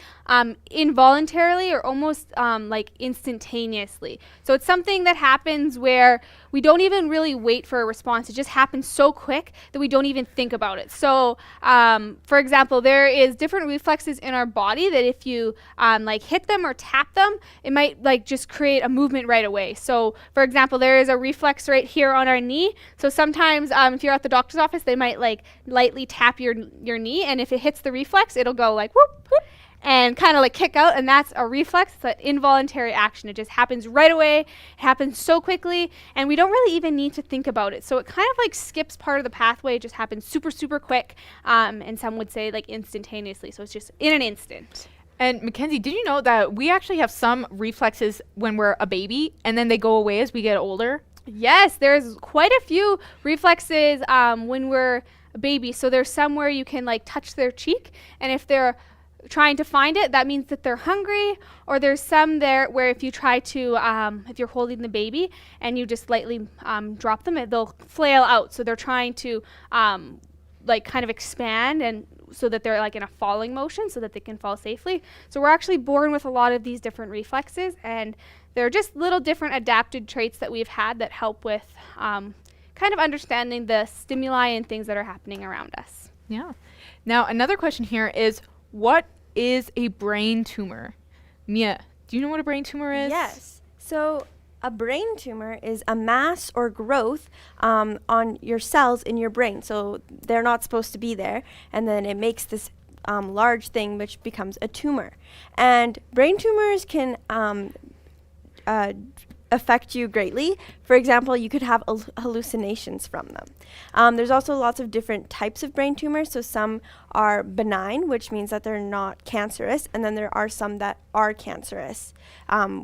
involuntarily or almost like instantaneously. So it's something that happens where we don't even really wait for a response. It just happens so quick that we don't even think about it. So for example, there is different reflexes in our body that if you like hit them or tap them, it might like just create a movement right away. So for example, there is a reflex right here on our knee. So sometimes if you're at the doctor's office, they might like lightly tap your knee, and if it hits the reflex, it'll go like whoop, whoop, and kind of like kick out, and that's a reflex. It's an involuntary action. It just happens right away. It happens so quickly, and we don't really even need to think about it. So it kind of like skips part of the pathway. It just happens super, super quick, and some would say like instantaneously. So it's just in an instant. And Mackenzie, did you know that we actually have some reflexes when we're a baby, and then they go away as we get older? Yes, there's quite a few reflexes when we're a baby. So there's some where you can like touch their cheek, and if they're trying to find it, that means that they're hungry. Or there's some there where if you try to, if you're holding the baby and you just lightly drop them, they'll flail out. So they're trying to like kind of expand, and so that they're like in a falling motion so that they can fall safely. So we're actually born with a lot of these different reflexes, and they're just little different adapted traits that we've had that help with kind of understanding the stimuli and things that are happening around us. Yeah. Now, another question here is, what is a brain tumor? Mia, do you know what a brain tumor is? Yes. So a brain tumor is a mass or growth on your cells in your brain. So they're not supposed to be there, and then it makes this large thing which becomes a tumor. And brain tumors can affect you greatly. For example, you could have hallucinations from them. There's also lots of different types of brain tumors. So some are benign, which means that they're not cancerous, and then there are some that are cancerous,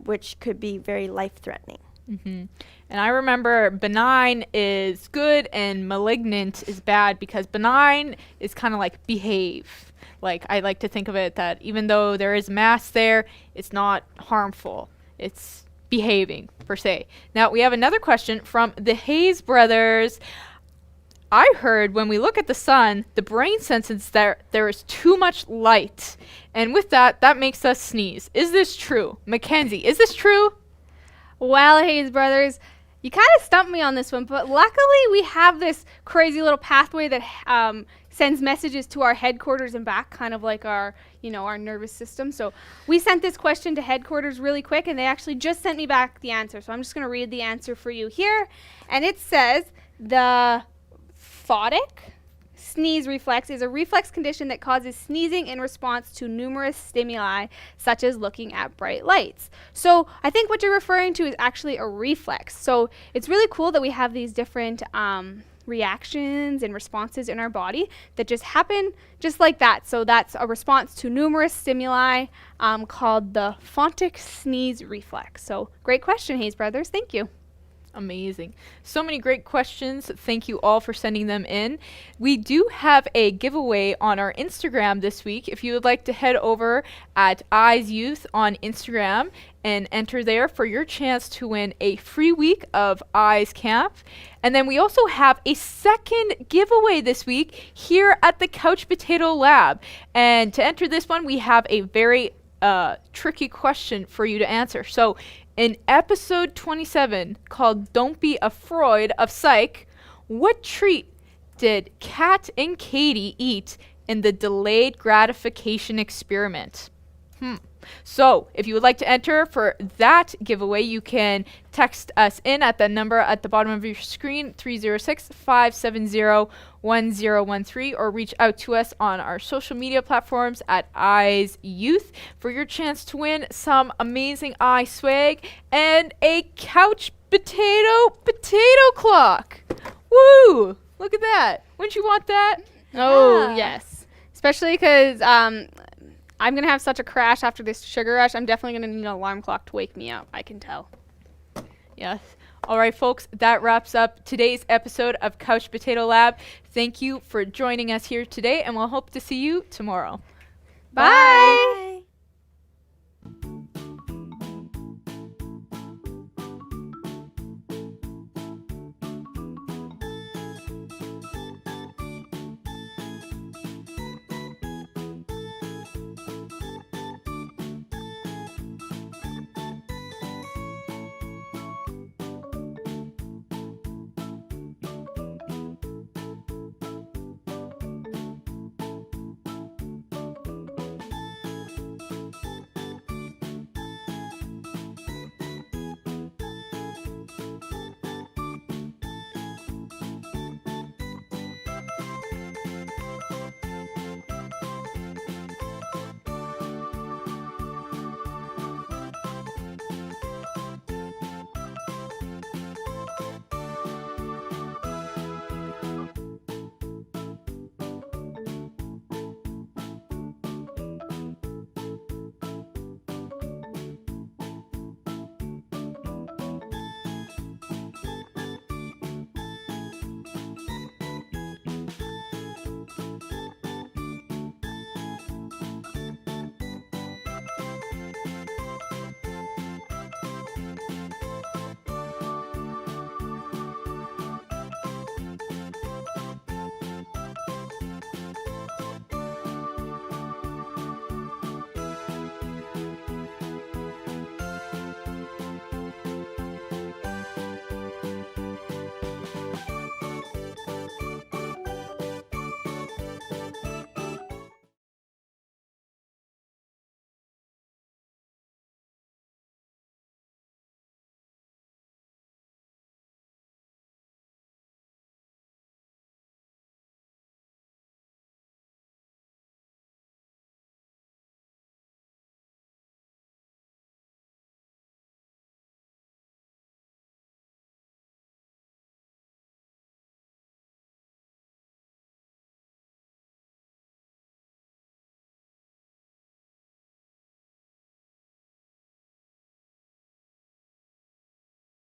which could be very life-threatening. Mm-hmm. And I remember benign is good and malignant is bad, because benign is kind of like behave. Like, I like to think of it that even though there is mass there, it's not harmful. It's behaving, per se. Now, we have another question from the Hayes brothers. I heard when we look at the sun, the brain senses that there is too much light. And with that, that makes us sneeze. Is this true? Mackenzie, is this true? Well, Hayes brothers, you kind of stumped me on this one, but luckily we have this crazy little pathway that sends messages to our headquarters and back, kind of like our, our nervous system. So we sent this question to headquarters really quick, and they actually just sent me back the answer. So I'm just going to read the answer for you here. And it says, the photic sneeze reflex is a reflex condition that causes sneezing in response to numerous stimuli, such as looking at bright lights. So I think what you're referring to is actually a reflex. So it's really cool that we have these different reactions and responses in our body that just happen just like that. So that's a response to numerous stimuli called the photic sneeze reflex. So great question, Hayes brothers. Thank you. Amazing. So many great questions. Thank you all for sending them in. We do have a giveaway on our Instagram this week. If you would like to head over at Eyes Youth on Instagram and enter there for your chance to win a free week of Eyes Camp. And then we also have a second giveaway this week here at the Couch Potato Lab. And to enter this one, we have a very tricky question for you to answer. So in episode 27, called Don't Be Afraid of Psych, what treat did Kat and Kaity eat in the delayed gratification experiment? So if you would like to enter for that giveaway, you can text us in at the number at the bottom of your screen, 306-570-1013, or reach out to us on our social media platforms at Eyes Youth for your chance to win some amazing eye swag and a couch potato clock. Woo! Look at that. Wouldn't you want that? Oh, Yeah. yes. Especially because I'm going to have such a crash after this sugar rush. I'm definitely going to need an alarm clock to wake me up. I can tell. Yes. All right, folks, that wraps up today's episode of Couch Potato Lab. Thank you for joining us here today, and we'll hope to see you tomorrow. Bye.